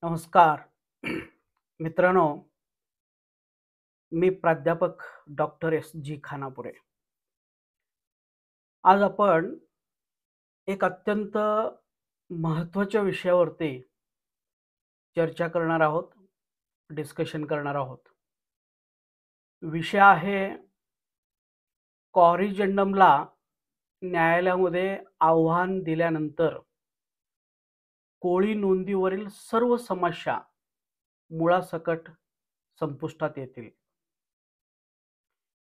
नमस्कार. मित्रांनो, मी प्राध्यापक डॉक्टर एस.जी. खानापुरे. आज आपण एक अत्यंत महत्त्वाच्या विषयावरती चर्चा करणार आहोत, डिस्कशन करणार आहोत. विषय आहे कॉरिजंडमला न्यायालयामध्ये आव्हान दिल्यानंतर कोळी नोंदीवरील सर्व समस्या मुळासकट संपुष्टात येतील.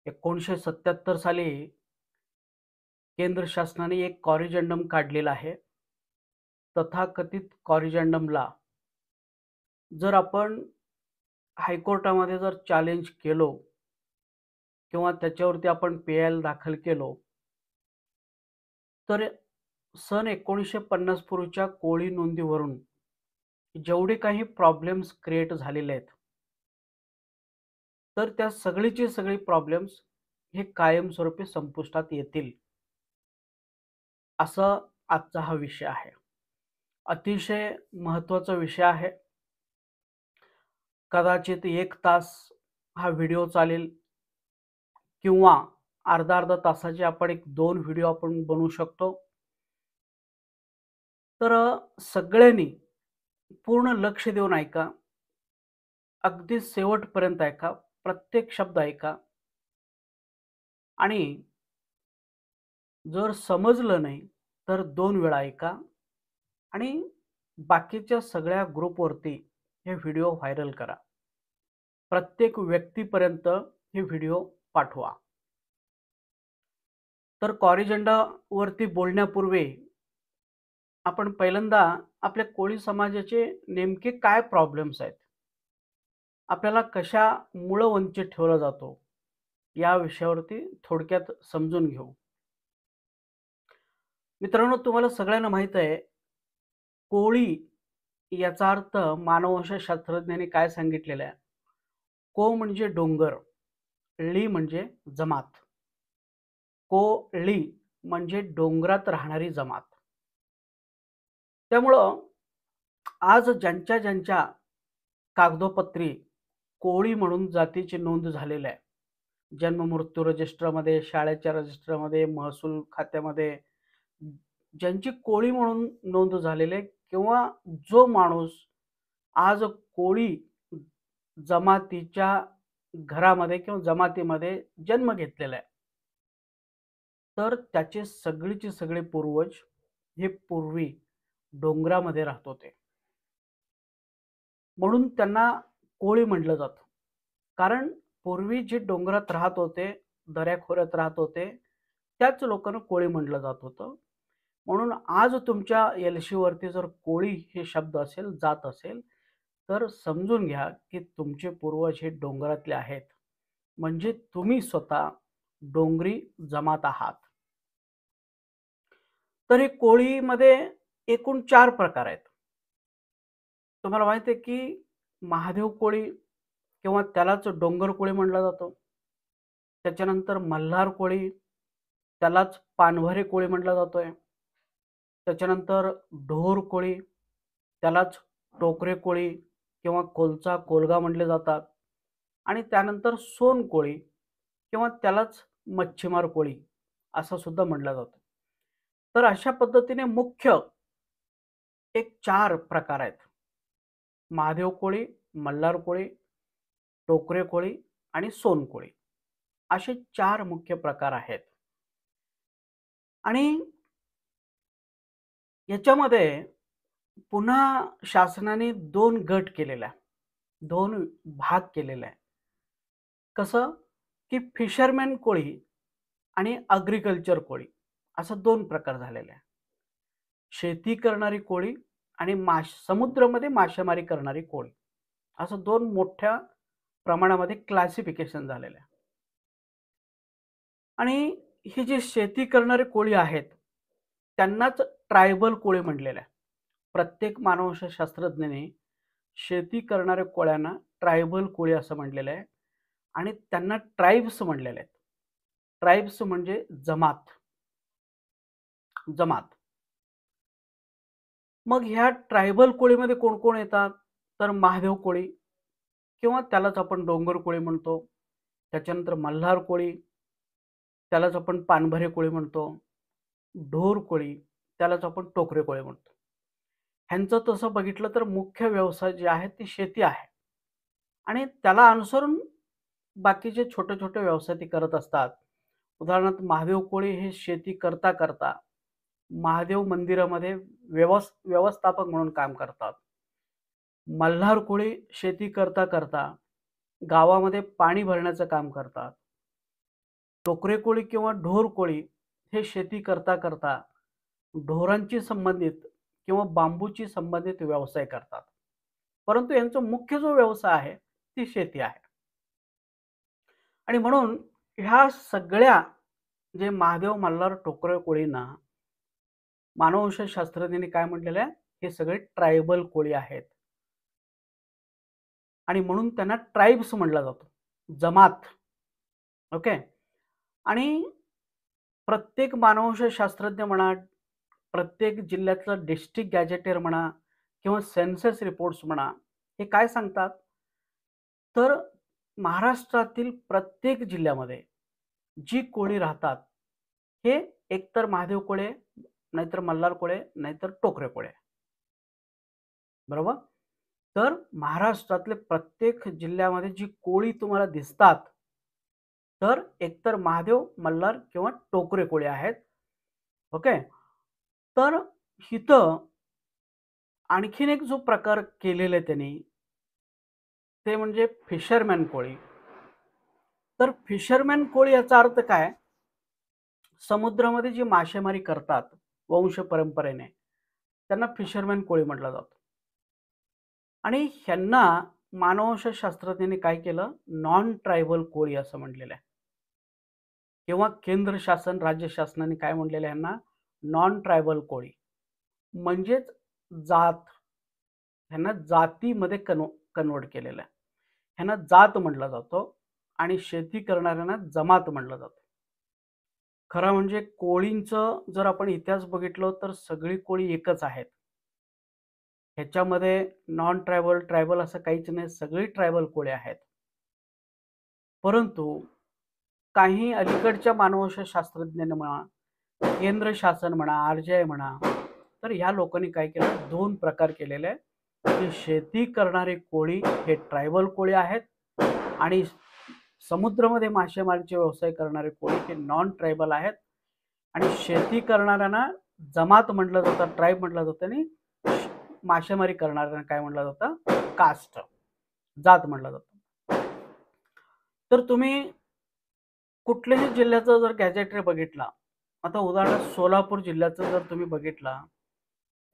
1977 साली केंद्र शासनाने एक कॉरिजंडम काढलेला आहे. तथाकथित कॉरिजंडमला जर आपण हायकोर्टामध्ये जर चॅलेंज केलो किंवा त्याच्यावरती आपण पी-आय-एल दाखल केलो, तर सन 1950 पूर्वीच्या कोळी नोंदीवरून जेवढे काही प्रॉब्लेम्स क्रिएट झालेले आहेत, तर त्या सगळीचे सगळे प्रॉब्लेम्स हे कायमस्वरूपी संपुष्टात येतील. असं आजचा हा विषय आहे. अतिशय महत्त्वाचा विषय आहे. कदाचित 1 तास हा व्हिडिओ चालेल किंवा अर्धा-अर्धा तासाचे आपण 2 व्हिडिओ आपण बनवू शकतो. तर सगळ्यांनी पूर्ण लक्ष देऊन ऐका. अगदी शेवटपर्यंत ऐका. प्रत्येक शब्द ऐका. आणि जर समजलं नाही तर 2 वेळा ऐका आणि बाकीच्या सगळ्या ग्रुपवरती हे व्हिडिओ व्हायरल करा. प्रत्येक व्यक्तीपर्यंत हे व्हिडिओ पाठवा. तर कॉरिजंडावरती बोलण्यापूर्वी आपण पहिल्यांदा आपल्या कोळी समाजाचे नेमके काय प्रॉब्लेम्स आहेत, आपल्याला कशामुळं वंचित ठेवला जातो, या विषयावरती थोडक्यात समजून घेऊ. मित्रांनो, तुम्हाला सगळ्यांना माहीत आहे, कोळी याचा अर्थ मानववंशशास्त्रज्ञांनी काय सांगितलेला आहे? को म्हणजे डोंगर, ळी म्हणजे जमात. कोळी म्हणजे डोंगरात राहणारी जमात. त्यामुळं आज ज्यांच्या कागदोपत्री कोळी म्हणून जातीची नोंद झालेली आहे, जन्म मृत्यू रजिस्टरमध्ये, शाळेच्या रजिस्टरमध्ये, महसूल खात्यामध्ये ज्यांची कोळी म्हणून नोंद झालेली आहे किंवा जो माणूस आज कोळी जमातीच्या घरामध्ये किंवा जमातीमध्ये जन्म घेतलेला आहे, तर त्याचे सगळीचे सगळे पूर्वज हे पूर्वी डोंगरामध्ये राहत होते. म्हणून त्यांना कोळी म्हटलं जातं. कारण पूर्वी जे डोंगरात राहत होते, दऱ्याखोऱ्यात राहत होते, त्याच लोकांना कोळी म्हटलं जात होतं. म्हणून आज तुमच्या एल-शीवरती जर कोळी हे शब्द असेल, जात असेल, तर समजून घ्या की तुमचे पूर्वज हे डोंगरातले आहेत. म्हणजे तुम्ही स्वतः डोंगरी जमात आहात. तर हे कोळीमध्ये एकूण 4 प्रकार आहेत. तुम्हाला माहिती आहे की महादेव कोळी किंवा त्यालाच डोंगर कोळी म्हटलं जातं. त्याच्यानंतर मल्हार कोळी, त्यालाच पानभरे कोळी म्हटलं जातोय. त्याच्यानंतर ढोर कोळी, त्यालाच टोकरे कोळी किंवा कोलचा कोलगा म्हटले जातात. आणि त्यानंतर सोन कोळी किंवा त्यालाच मच्छीमार कोळी असं सुद्धा म्हटलं जातं. तर अशा पद्धतीने मुख्य एक 4 प्रकार आहेत. महादेव कोळी, मल्हार कोळी, टोकरे कोळी आणि सोन कोळी असे 4 मुख्य प्रकार आहेत. आणि याच्यामध्ये पुन्हा शासनाने 2 गट केलेला आहे. 2 भाग केलेला आहे. कसं? की फिशरमॅन कोळी आणि ॲग्रीकल्चर कोळी असं 2 प्रकार झालेले आहे. शेती करणारी कोळी आणि समुद्रामध्ये मासेमारी करणारी कोळी असं 2 मोठ्या प्रमाणामध्ये क्लासिफिकेशन झालेलं आहे. आणि ही जी शेती करणारे कोळी आहेत, त्यांनाच ट्रायबल कोळी म्हटलेलं आहे. प्रत्येक मानववंशशास्त्रज्ञाने शेती करणाऱ्या कोळ्यांना ट्रायबल कोळी असं म्हटलेलं आहे आणि त्यांना ट्राइब्स म्हटलेले आहेत. ट्राइब्स म्हणजे जमात. जमात. मग ह्या ट्रायबल कोळीमध्ये कोण-कोण येतात? तर महादेव कोळी किंवा त्यालाच आपण डोंगर कोळी म्हणतो. त्याच्यानंतर मल्हार कोळी, त्यालाच आपण पानभरे कोळी म्हणतो. ढोर कोळी, त्यालाच आपण टोकरे कोळी म्हणतो. ह्यांचं तसं बघितलं तर मुख्य व्यवसाय जे आहे ती शेती आहे आणि त्याला अनुसरून बाकीचे छोटे-छोटे व्यवसाय ते करत असतात. उदाहरणार्थ महादेव कोळी हे शेती करता महादेव मंदिरामध्ये व्यवस्थापक म्हणून काम करतात. मल्हार कोळी शेती करता गावामध्ये पाणी भरण्याचं काम करतात. टोकरे कोळी किंवा ढोर कोळी हे शेती करता ढोरांशी संबंधित किंवा बांबूची संबंधित व्यवसाय करतात. परंतु यांचा मुख्य जो व्यवसाय आहे ती शेती आहे. आणि म्हणून ह्या सगळ्या जे महादेव, मल्हार, टोकरे कोळींना मानववंश शास्त्रज्ञांनी काय म्हटलेलं आहे? हे सगळे ट्रायबल कोळी आहेत. आणि म्हणून त्यांना ट्राइब्स म्हटलं जातं. जमात. ओके. आणि प्रत्येक मानववंश शास्त्रज्ञ म्हणा, प्रत्येक जिल्ह्यातलं डिस्ट्रिक्ट गॅजेटियर म्हणा किंवा सेन्सस रिपोर्ट्स म्हणा, हे काय सांगतात? तर महाराष्ट्रातील प्रत्येक जिल्ह्यामध्ये जी कोळी राहतात, हे एकतर महादेव कोळे, नाहीतर मल्हार कोळे, नाहीतर टोकरे कोळे. बरोबर? तर महाराष्ट्रातले प्रत्येक जिल्ह्यामध्ये जी कोळी तुम्हाला दिसतात, तर एकतर महादेव, मल्हार किंवा टोकरे कोळी आहेत. ओके. तर इथं आणखीन एक जो प्रकार केलेला आहे त्यांनी, ते म्हणजे फिशरमॅन कोळी. तर फिशरमॅन कोळी याचा अर्थ काय? समुद्रामध्ये जी मासेमारी करतात वंश परंपरेने, त्यांना फिशरमॅन कोळी म्हटलं जातं. आणि ह्यांना मानववंश शास्त्रज्ञांनी काय केलं? नॉन ट्रायबल कोळी असं म्हटलेलं आहे. किंवा केंद्र शासन, राज्य शासनाने काय म्हटलेलं आहे ह्यांना? नॉन ट्रायबल कोळी. म्हणजेच जात. ह्यांना जातीमध्ये कन्वर्ट केलेलं आहे. ह्यांना जात म्हटलं जातं आणि शेती करणाऱ्यांना जमात म्हटलं जातं. खरं म्हणजे कोळींचं जर आपण इतिहास बघितलं तर सगळी कोळी एकच आहेत. ह्याच्यामध्ये नॉन ट्रायबल, ट्रायबल असं काहीच नाही. सगळी ट्रायबल कोळी आहेत. परंतु काही अलीकडच्या मानववंश शास्त्रज्ञांनी म्हणा, केंद्र शासन म्हणा, RGI म्हणा, तर ह्या लोकांनी काय केलं? 2 प्रकार केलेले आहेत. की शेती करणारे कोळी हे ट्रायबल कोळी आहेत आणि समुद्रामध्ये मासेमारीचे व्यवसाय करणारे कोळी हे नॉन ट्रायबल आहेत. आणि शेती करणाऱ्यांना जमात म्हटलं जातं, ट्राईब म्हटलं जातं आणि मासेमारी करणाऱ्यांना काय म्हटलं जातं? कास्ट, जात म्हटलं जातं. तर तुम्ही कुठल्याही जिल्ह्याचा जर गॅजेटरी बघितला, आता उदाहरणार्थ सोलापूर जिल्ह्याचा जर तुम्ही बघितला,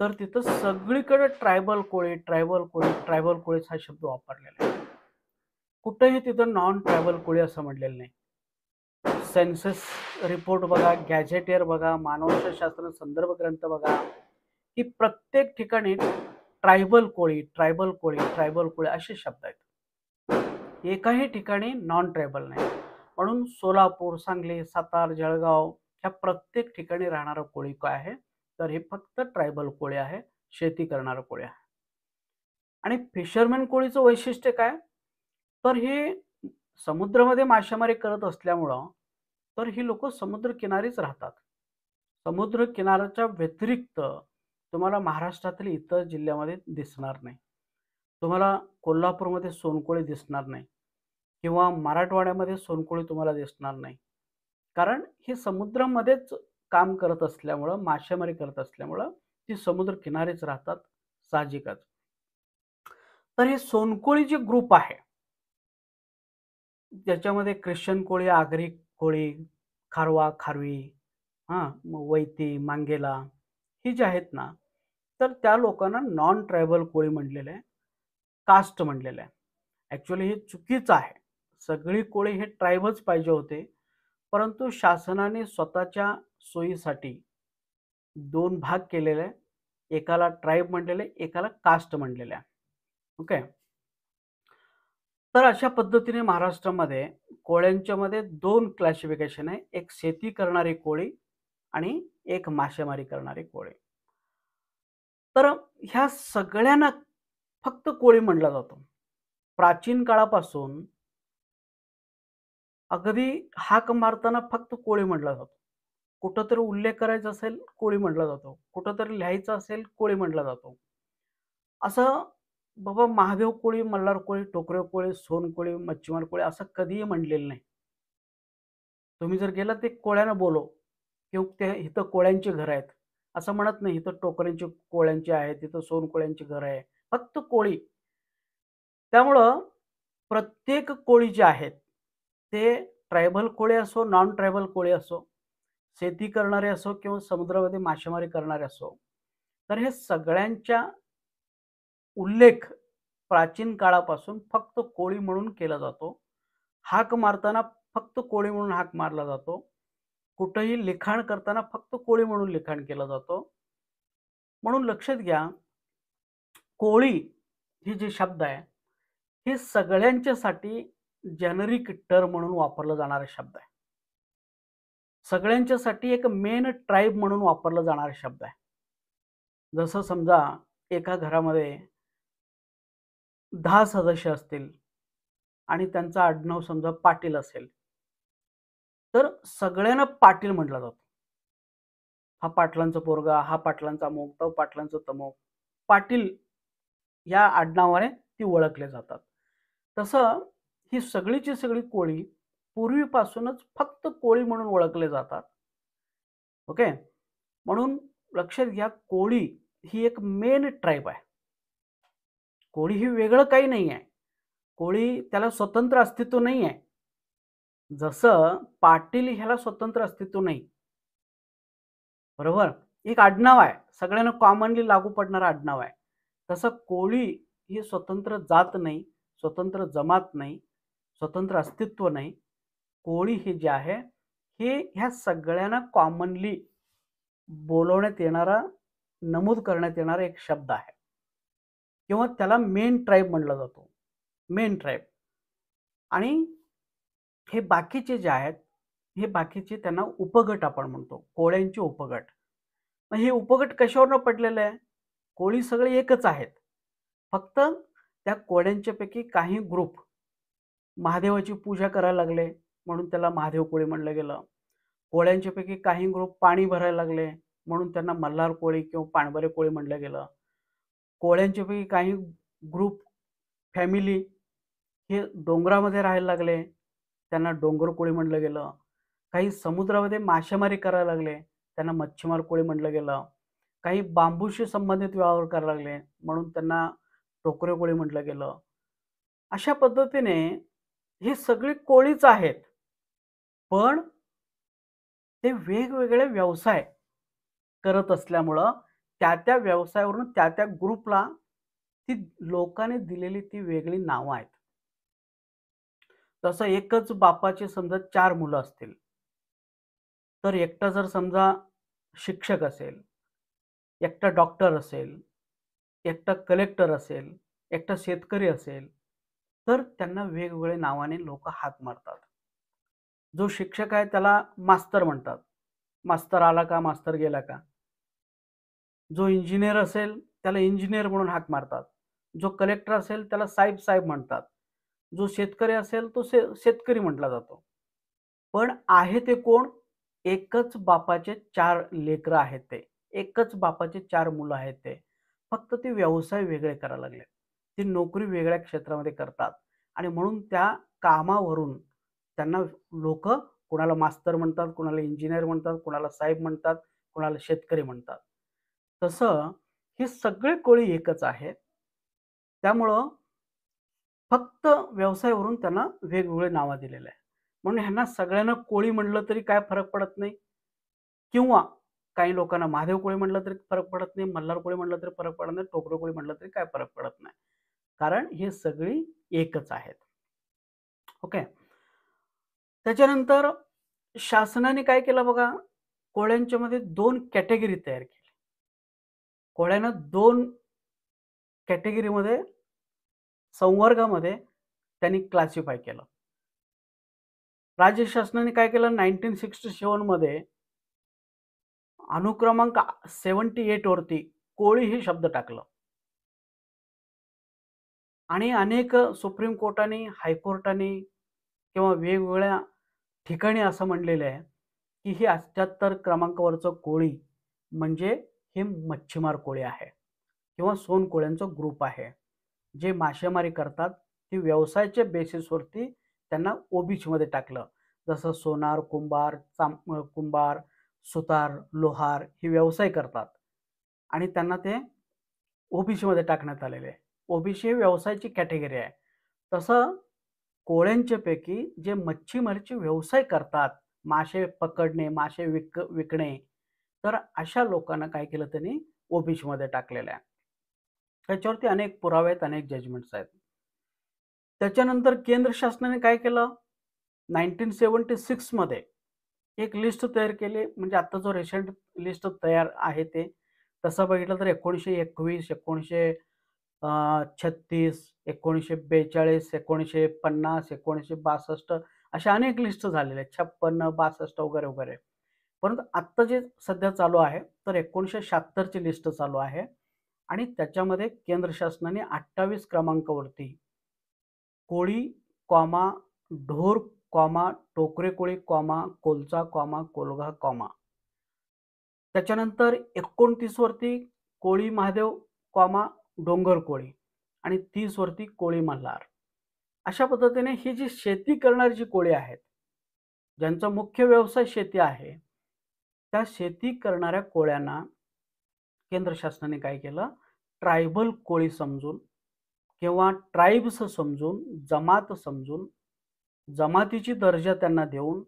तर तिथं सगळीकडे ट्रायबल कोळी, ट्रायबल कोळी, ट्रायबल कोळीच हा शब्द वापरलेला आहे. कुठेही तिथं नॉन ट्रायबल कोळी असं म्हटलेलं नाही. सेन्सस रिपोर्ट बघा, गॅजेटियर बघा, मानववंशशास्त्र संदर्भ ग्रंथ बघा, की प्रत्येक ठिकाणी ट्रायबल कोळी, ट्रायबल कोळी, ट्रायबल कोळी असे शब्द आहेत. एकाही ठिकाणी नॉन ट्रायबल नाही. म्हणून सोलापूर, सांगली, सातारा, जळगाव ह्या प्रत्येक ठिकाणी राहणारा कोळी काय आहे? तर हे फक्त ट्रायबल कोळी आहे, शेती करणारं कोळी आहे. आणि फिशरमॅन कोळीचं वैशिष्ट्य काय? तर हे समुद्रामध्ये मासेमारी करत असल्यामुळं तर ही लोकं समुद्रकिनारीच राहतात. समुद्र किनाऱ्याच्या व्यतिरिक्त तुम्हाला महाराष्ट्रातील इतर जिल्ह्यामध्ये दिसणार नाही. तुम्हाला कोल्हापूरमध्ये सोनकोळी दिसणार नाही किंवा मराठवाड्यामध्ये सोनकोळी तुम्हाला दिसणार नाही. कारण हे समुद्रामध्येच काम करत असल्यामुळं, मासेमारी करत असल्यामुळं ती समुद्र किनारीच राहतात, साहजिकच. तर हे सोनकोळी जे ग्रुप आहे, ज्याच्यामध्ये ख्रिश्चन कोळी, आगरी कोळी, खारवा, खारवी, वैती, मांगेला ही जी आहेत ना, तर त्या लोकांना नॉन ट्रायबल कोळी म्हटलेलं आहे, कास्ट म्हटलेलं आहे. ॲक्च्युअली हे चुकीचं आहे. सगळी कोळी हे ट्राइबच पाहिजे होते. परंतु शासनाने स्वतःच्या सोयीसाठी 2 भाग केलेले आहे. एकाला ट्राइब म्हटलेलं आहे, एकाला कास्ट म्हटलेलं आहे. ओके. तर अशा पद्धतीने महाराष्ट्रामध्ये कोळ्यांच्यामध्ये 2 क्लासिफिकेशन आहे. एक शेती करणारी कोळी आणि एक मासेमारी करणारी कोळी. तर ह्या सगळ्यांना फक्त कोळी म्हणला जातो. प्राचीन काळापासून अगदी हाक मारताना फक्त कोळी म्हटला जातो. कुठेतरी उल्लेख करायचा असेल, कोळी म्हटला जातो. कुठेतरी लिहायचं असेल, कोळी म्हटला जातो. असं बाबा महादेव कोळी, मल्हार कोळी, टोकरे कोळी, सोनकोळी, मच्छीमार कोळी असं कधीही म्हणलेलं नाही. तुम्ही जर गेलात ते कोळ्यानं बोलो किंवा ते इथं कोळ्यांची घरं आहेत. असं म्हणत नाही, इथं टोकऱ्यांची कोळ्यांची आहेत, इथं सोनकोळ्यांची घरं आहे. फक्त कोळी. त्यामुळं प्रत्येक कोळी जे आहेत, ते ट्रायबल कोळी असो, नॉन ट्रायबल कोळी असो, शेती करणारे असो किंवा समुद्रामध्ये मासेमारी करणारे असो, तर हे सगळ्यांच्या उल्लेख प्राचीन काळापासून फक्त कोळी म्हणून केला जातो. हाक मारताना फक्त कोळी म्हणून हाक मारला जातो. कुठेही लिखाण करताना फक्त कोळी म्हणून लिखाण केलं जातं. म्हणून लक्षात घ्या, कोळी ही जी शब्द आहे, हे सगळ्यांच्यासाठी जेनेरिक टर्म म्हणून वापरला जाणारा शब्द आहे. सगळ्यांच्यासाठी एक मेन ट्राइब म्हणून वापरला जाणारा शब्द आहे. जसं समजा एका घरामध्ये 10 सदस्य असतील आणि त्यांचं आडनाव समजा पाटील असेल, तर सगळ्यांना पाटील म्हटलं जातं. हा पाटलांचा पोरगा, हा पाटलांचा अमुक, तो पाटलांचा तमुक. पाटील या आडनावाने ती ओळखले जातात. तसं ही सगळीची सगळी कोळी पूर्वीपासूनच फक्त कोळी म्हणून ओळखले जातात. ओके. म्हणून लक्षात घ्या, कोळी ही एक मेन ट्राइब आहे. कोळी ही वेगळं काही नाही आहे. कोळी त्याला स्वतंत्र अस्तित्व नाही आहे. जसं पाटील ह्याला स्वतंत्र अस्तित्व नाही. बरोबर? एक आडनाव आहे. सगळ्यांना कॉमनली लागू पडणारं आडनाव आहे. तसं कोळी ही स्वतंत्र जात नाही, स्वतंत्र जमात नाही, स्वतंत्र अस्तित्व नाही. कोळी हे जे आहे, हे ह्या सगळ्यांना कॉमनली बोलवण्यात येणारा, नमूद करण्यात येणारा एक शब्द आहे किंवा त्याला मेन ट्राइब म्हटला जातो. Main tribe. आणि हे बाकीचे जे आहेत, हे बाकीचे त्यांना उपगट आपण म्हणतो. कोळ्यांचे उपगट. मग हे उपगट कशावरनं पडलेले आहे? कोळी सगळे एकच आहेत. फक्त त्या कोळ्यांच्यापैकी काही ग्रुप महादेवाची पूजा करायला लागले, म्हणून त्याला महादेव कोळी म्हणलं गेलं. कोळ्यांच्यापैकी काही ग्रुप पाणी भरायला लागले, म्हणून त्यांना मल्हार कोळी किंवा पाणबरे कोळी म्हणलं गेलं. कोळ्यांच्यापैकी काही ग्रुप, फॅमिली हे डोंगरामध्ये राहायला लागले, त्यांना डोंगर कोळी म्हणलं गेलं. काही समुद्रामध्ये मासेमारी करायला लागले, त्यांना मच्छीमार कोळी म्हणलं गेलं. काही बांबूशी संबंधित व्यवहार करायला लागले, म्हणून त्यांना टोकरे कोळी म्हटलं गेलं. अशा पद्धतीने ही सगळी कोळीच आहेत. पण ते वेगवेगळे व्यवसाय करत असल्यामुळं त्या व्यवसायावरून त्या ग्रुपला ती लोकांनी दिलेली ती वेगळी नावं आहेत. तसं एकच बापाचे समजा 4 मुलं असतील, तर एकटा जर समजा शिक्षक असेल, एकटा डॉक्टर असेल, एकटा कलेक्टर असेल, एकटा शेतकरी असेल, तर त्यांना वेगवेगळ्या नावाने लोकं हाक मारतात. जो शिक्षक आहे त्याला मास्तर म्हणतात. मास्तर आला का, मास्तर गेला का. जो इंजिनियर असेल त्याला इंजिनियर म्हणून हाक मारतात. जो कलेक्टर असेल त्याला साहेब, साहेब म्हणतात. जो शेतकरी असेल तो शेतकरी म्हटला जातो. पण आहे ते कोण? एकच बापाचे 4 लेकरं आहेत ते. एकच बापाचे 4 मुलं आहेत ते. फक्त ते व्यवसाय वेगळे करायला लागले. ती नोकरी वेगळ्या क्षेत्रामध्ये करतात आणि म्हणून त्या कामावरून त्यांना लोकं कुणाला मास्तर म्हणतात, कुणाला इंजिनिअर म्हणतात, कुणाला साहेब म्हणतात, कुणाला शेतकरी म्हणतात. तसं हे सगळे कोळी एकच आहेत. त्यामुळं फक्त व्यवसायावरून त्यांना वेगवेगळे नावं दिलेले आहे. म्हणून ह्यांना सगळ्यांना कोळी म्हटलं तरी काय फरक पडत नाही किंवा काही लोकांना महादेव कोळी म्हटलं तरी फरक पडत नाही, मल्हार कोळी म्हटलं तरी फरक पडत नाही, टोकरे कोळी म्हटलं तरी काय फरक पडत नाही. कारण हे सगळी एकच आहेत. ओके. त्याच्यानंतर शासनाने काय केलं बघा, कोळ्यांच्यामध्ये 2 कॅटेगरी तयार केली. कोळ्यांना 2 कॅटेगरीमध्ये, संवर्गामध्ये त्यांनी क्लासिफाय केलं. राज्य शासनाने काय केलं, 1967 मध्ये अनुक्रमांक 78 वरती कोळी हे शब्द टाकलं. आणि अनेक सुप्रीम कोर्टाने, हायकोर्टाने किंवा वेगवेगळ्या ठिकाणी असं म्हणलेलं आहे, की हे 78 क्रमांकावरचं कोळी म्हणजे हे मच्छीमार कोळी आहे किंवा सोनकोळ्यांचा ग्रुप आहे. जे मासेमारी करतात, ते व्यवसायाच्या बेसिसवरती त्यांना ओबीसीमध्ये टाकलं. जसं सोनार, कुंभार, सुतार, लोहार हे व्यवसाय करतात आणि त्यांना ते ओबीसीमध्ये टाकण्यात आलेले आहे. ओबीसी ही व्यवसायाची कॅटेगरी आहे. तसं कोळ्यांच्या पैकी जे मच्छीमारीचे व्यवसाय करतात, मासे पकडणे, मासे विकणे, तर अशा लोकांना काय केलं त्यांनी ओबीसीमध्ये टाकलेलं आहे. त्याच्यावरती अनेक पुरावे आहेत, अनेक जजमेंट्स आहेत. त्याच्यानंतर केंद्र शासनाने काय केलं? 1976 मध्ये एक लिस्ट तयार केली. म्हणजे आता जो रिसेंट लिस्ट तयार आहे ते. तसं बघितलं तर 1921, 1936, 1942, 1950, 1962 अशा अनेक लिस्ट झालेल्या आहेत. 56, 62 वगैरे, वगैरे. परंतु आत्ता जे सध्या चालू आहे, तर 1976 ची लिस्ट चालू आहे आणि त्याच्यामध्ये केंद्र शासनाने 28 क्रमांकावरती कोळी, कॉमा, ढोर, कॉमा, टोकरे कोळी, कॉमा, कोलचा, कॉमा, कोलगा, कॉमा. त्याच्यानंतर 29 वरती कोळी महादेव, कॉमा, डोंगर कोळी आणि 30 वरती कोळी मल्हार. अशा पद्धतीने ही जी शेती करणारी जी कोळी आहेत, ज्यांचा मुख्य व्यवसाय शेती आहे, त्या शेती करणाऱ्या कोळ्यांना केंद्र शासनाने काय केलं? ट्रायबल कोळी समजून किंवा ट्राइब्स समजून, जमात समजून, जमातीची दर्जा त्यांना देऊन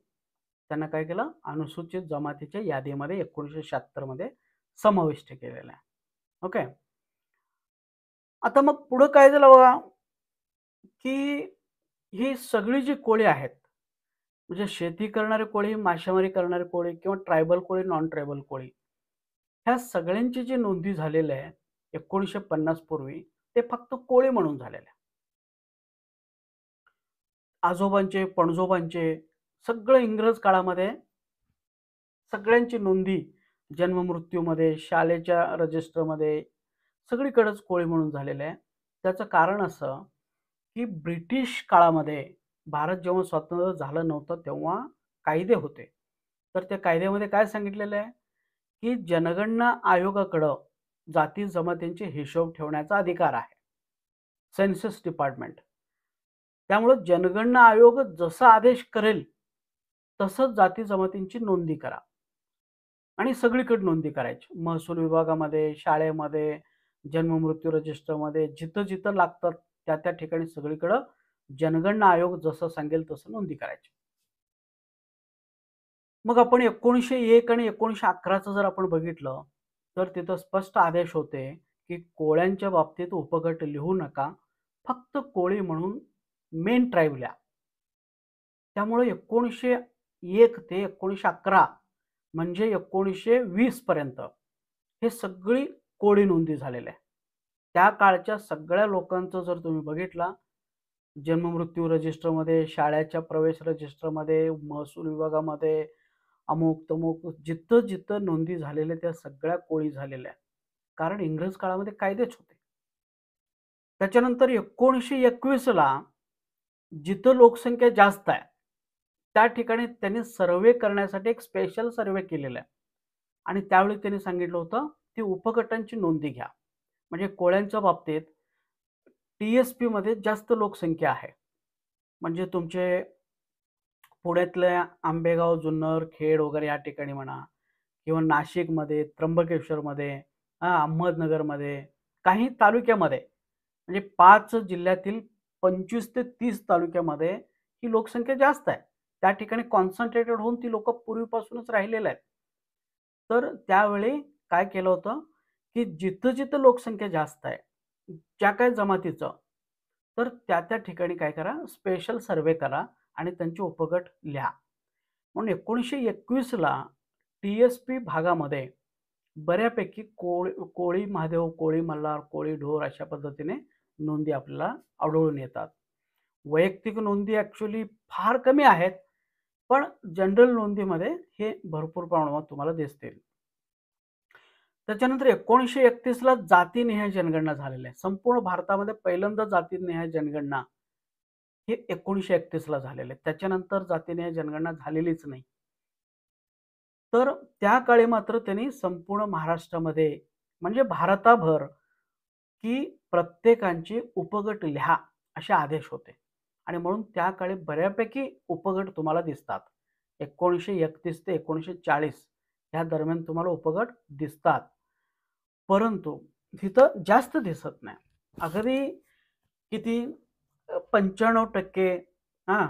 त्यांना काय केलं? अनुसूचित जमातीच्या यादीमध्ये 1976 मध्ये समाविष्ट केलेलं आहे. ओके. आता मग पुढं काय झालं बघा, की ही सगळी जी कोळी आहेत, म्हणजे शेती करणारे कोळी, मासेमारी करणारे कोळी किंवा ट्रायबल कोळी, नॉन ट्रायबल कोळी, ह्या सगळ्यांची जी नोंदी झालेल्या आहे 1950 पूर्वी, ते फक्त कोळी म्हणून झालेले आहे. आजोबांचे, पणजोबांचे सगळं इंग्रज काळामध्ये सगळ्यांची नोंदी जन्म-मृत्यूमध्ये, शाळेच्या रजिस्टरमध्ये सगळीकडेच कोळी म्हणून झालेलं आहे. त्याचं कारण असं, की ब्रिटिश काळामध्ये भारत जेव्हा स्वतंत्र झालं नव्हतं, तेव्हा कायदे होते. तर त्या कायद्यामध्ये काय सांगितलेलं आहे, की जनगणना आयोगाकडं जाती-जमातींचे हिशोब ठेवण्याचा अधिकार आहे. Census department. त्यामुळं जनगणना आयोग जसा आदेश करेल, तसंच जाती-जमातींची नोंदी करा आणि सगळीकडे नोंदी करायची. महसूल विभागामध्ये, शाळेमध्ये, जन्म-मृत्यू रजिस्टरमध्ये जिथं-जिथं लागतात त्या-त्या ठिकाणी सगळीकडं जनगणना आयोग जसं सांगेल तसं नोंदी करायची. मग आपण 1901 आणि 1911 चं जर आपण बघितलं, तर तिथं स्पष्ट आदेश होते, की कोळ्यांच्या बाबतीत उपगट लिहू नका. फक्त कोळी म्हणून मेन ट्राइब लिहा. त्यामुळे 1901 ते 1911 म्हणजे 1920 पर्यंत हे सगळी कोळी नोंदी झालेल्या आहे. त्या काळच्या सगळ्या लोकांचं जर तुम्ही बघितला, जन्म-मृत्यू रजिस्टरमध्ये, शाळेच्या प्रवेश रजिस्टरमध्ये, महसूल विभागामध्ये, अमुक-तमुक जिथं-जिथं नोंदी झालेल्या त्या सगळ्या कोळी झालेल्या आहेत. कारण इंग्रज काळामध्ये कायदेच होते. त्याच्यानंतर 1921 ला जिथं लोकसंख्या जास्त आहे, त्या ठिकाणी त्यांनी सर्व्हे करण्यासाठी एक स्पेशल सर्व्हे केलेला आहे आणि त्यावेळी त्यांनी सांगितलं होतं, की उपगटांची नोंदी घ्या. म्हणजे कोळ्यांच्या बाबतीत टी-एस-पीमध्ये जास्त लोकसंख्या आहे. म्हणजे तुमचे पुण्यातल्या आंबेगाव, जुन्नर, खेड वगैरे या ठिकाणी म्हणा किंवा नाशिकमध्ये, त्र्यंबकेश्वरमध्ये, अहमदनगरमध्ये, काही तालुक्यामध्ये म्हणजे 5 जिल्ह्यातील 25 ते 30 तालुक्यामध्ये ही लोकसंख्या जास्त आहे. त्या ठिकाणी कॉन्सन्ट्रेटेड होऊन ती लोकं पूर्वीपासूनच राहिलेले आहेत. तर त्यावेळी काय केलं होतं, की जिथं-जिथं लोकसंख्या जास्त आहे, ज्या काही जमातीचं, तर त्या-त्या ठिकाणी काय करा, स्पेशल सर्व्हे करा आणि त्यांचे उपगट लिहा. म्हणून 1921 ला टी-एस-पी भागामध्ये बऱ्यापैकी कोळी महादेव, कोळी मल्हार, कोळी ढोर अशा पद्धतीने नोंदी आपल्याला आढळून येतात. वैयक्तिक नोंदी ॲक्चुअली फार कमी आहेत, पण जनरल नोंदीमध्ये हे भरपूर प्रमाणात तुम्हाला दिसतील. त्याच्यानंतर 1931ला जातीनिहाय जनगणना झालेली आहे. संपूर्ण भारतामध्ये पहिल्यांदा जातीनिहाय जनगणना हे 1931ला झालेलं आहे. त्याच्यानंतर जातीनिहाय जनगणना झालेलीच नाही. तर त्या काळी मात्र त्यांनी संपूर्ण महाराष्ट्रामध्ये म्हणजे भारताभर की प्रत्येकांची उपगट लिहा असे आदेश होते आणि म्हणून त्या काळी बऱ्यापैकी उपगट तुम्हाला दिसतात. 1931 ते 1940 या दरम्यान तुम्हाला उपगट दिसतात. परंतु तिथं जास्त दिसत नाही. अगदी किती 95% हां,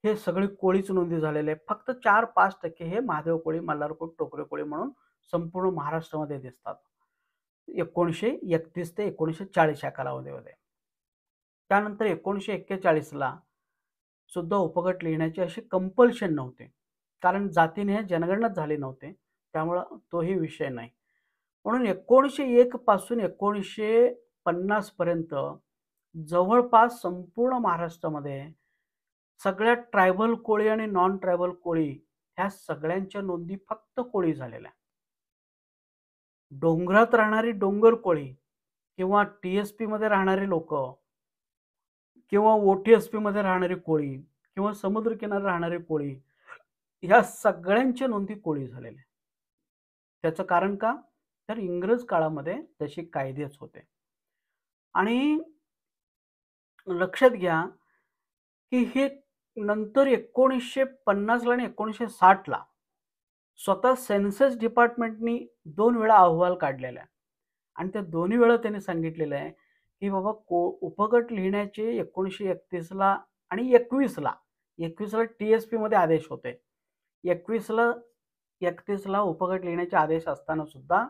हे सगळे कोळीच नोंदी झालेले आहे. फक्त 4-5% हे महादेव कोळी, मल्हार कोळी, टोकरे कोळी म्हणून संपूर्ण महाराष्ट्रामध्ये दिसतात. 1931 ते 1940 या कालावधीमध्ये. त्यानंतर 1941ला सुद्धा उपगट लिहिण्याची अशी कंपल्शन नव्हते. कारण जातीने जनगणनाच झाली नव्हते. त्यामुळं तोही विषय नाही. म्हणून 1901 पासून 1950 पर्यंत जवळपास संपूर्ण महाराष्ट्रामध्ये सगळ्या ट्रायबल कोळी आणि नॉन ट्रायबल कोळी ह्या सगळ्यांच्या नोंदी फक्त कोळी झालेल्या. डोंगरात राहणारी डोंगर कोळी किंवा टी-एस-पी मध्ये राहणारी लोकं किंवा ओ-टी-एस-पी मध्ये राहणारी कोळी किंवा समुद्रकिनारी राहणारी कोळी ह्या सगळ्यांच्या नोंदी कोळी झालेल्या. त्याचं कारण का? तर इंग्रज काळामध्ये तसे कायदेच होते. आणि लक्षात घ्या की हे नंतर 1950ला आणि 1960ला स्वतः सेन्सस डिपार्टमेंटनी 2 वेळा अहवाल काढलेला आहे. आणि त्या दोन्ही वेळा त्यांनी सांगितलेलं आहे, की बाबा उपगट लिहिण्याचे 1931ला आणि 21ला टी-एस-पीमध्ये आदेश होते. 21ला 31ला उपगट लिहिण्याचे आदेश असताना सुद्धा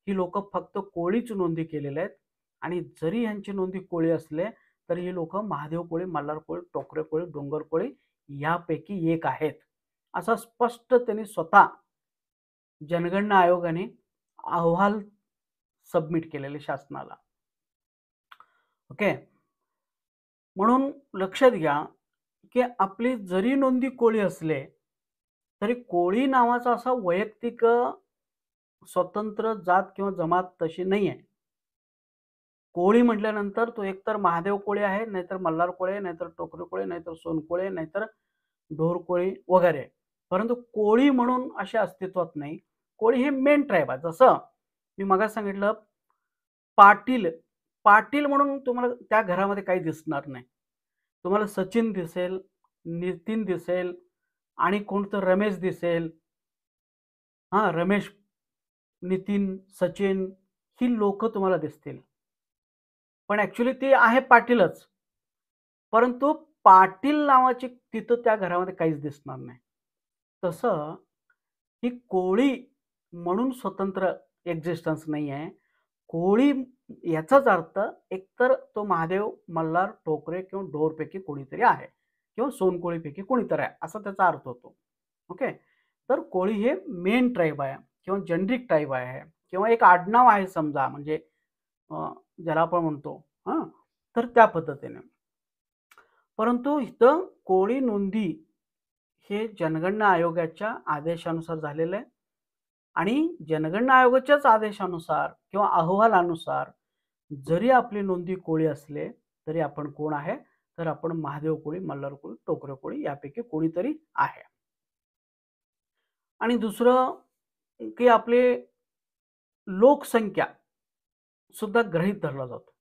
ही लोकं फक्त कोळीच नोंदी केलेल्या आहेत आणि जरी यांची नोंदी कोळी असले, तरी ही लोकं महादेव कोळी, मल्हार कोळी, टोकरे कोळी, डोंगर कोळी यापैकी एक आहेत. असं स्पष्ट त्यांनी स्वतः जनगणना आयोगाने अहवाल सबमिट केलेले शासनाला. ओके. म्हणून लक्षात घ्या, की आपली जरी नोंदी कोळी असले, तरी कोळी नावाचा असा वैयक्तिक स्वतंत्र जात किंवा जमात तशी नाही आहे. कोळी म्हटल्यानंतर तो एकतर महादेव कोळी आहे, नाहीतर मल्हार कोळी आहे, नाहीतर टोकरे कोळी, नाहीतर सोनकोळी, नाहीतर ढोर कोळी वगैरे. परंतु कोळी म्हणून असे अस्तित्वात नाही. कोळी हे मेन ट्राइब आहे. जसं मी मगाच सांगितलं पाटील, पाटील म्हणून तुम्हाला त्या घरामध्ये काही दिसणार नाही. तुम्हाला सचिन दिसेल, नितीन दिसेल आणि कोणतं रमेश दिसेल. हां, रमेश, नितीन, सचिन ही लोकं तुम्हाला दिसतील. पण ॲक्चुअली ते आहे पाटीलच. परंतु पाटील नावाची तिथं त्या घरामध्ये काहीच दिसणार नाही. तसं ही कोळी म्हणून स्वतंत्र एक्झिस्टन्स नाही आहे. कोळी याचाच अर्थ एकतर तो महादेव, मल्हार, टोकरे किंवा ढोरपैकी कोणीतरी आहे किंवा सोनकोळीपैकी कोणीतरी आहे असा त्याचा अर्थ होतो. ओके. तर कोळी हे मेन ट्राइब आहे किंवा जेनरिक ट्राइब आहे किंवा एक आडनाव आहे समजा म्हणजे ज्याला आपण म्हणतो हां, तर त्या पद्धतीने. परंतु इथं कोळी नोंदी हे जनगणना आयोगाच्या आदेशानुसार झालेलं आहे आणि जनगणना आयोगाच्याच आदेशानुसार किंवा अहवालानुसार जरी आपली नोंदी कोळी असले तरी आपण कोण आहे तर आपण महादेव कोळी, मल्हार कोळी, टोकरे कोळी यापैकी कोणीतरी आहे. आणि दुसरं की आपले लोकसंख्या सुद्धा गृहीत धरला जातो.